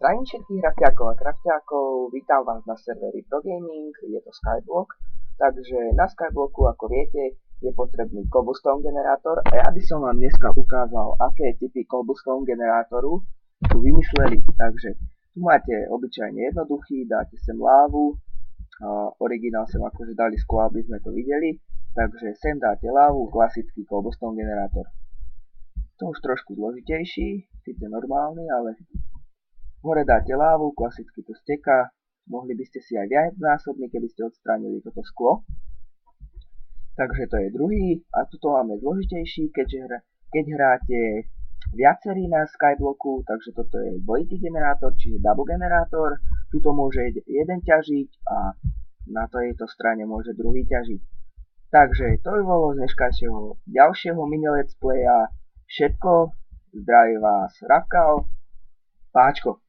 Zdravím všetkých hrafťákov a krafťákov, vítam vás na serveri ProGaming, je to Skyblock, takže na Skyblocku, ako viete, je potrebný cobblestone generátor a ja by som vám dneska ukázal, aké typy cobblestone generátoru tu vymysleli. Takže tu máte obyčajne jednoduchý, dáte sem lávu, originál sem akože dali skôr, aby sme to videli, takže sem dáte lávu, klasický cobblestone generátor. To už trošku zložitejší, síce normálny, ale hore dáte lávu, klasicky to steká, mohli by ste si aj viacnásobný, keby ste odstránili toto sklo. Takže to je druhý a tuto máme zložitejší, keď hráte viacerí na Skyblocku, takže toto je dvojitý generátor, čiže double generátor. Tuto môže jeden ťažiť a na tejto strane môže druhý ťažiť. Takže to by bolo z dnešného ďalšieho mini let's playa všetko. Zdraví vás Ravkal, Páčko.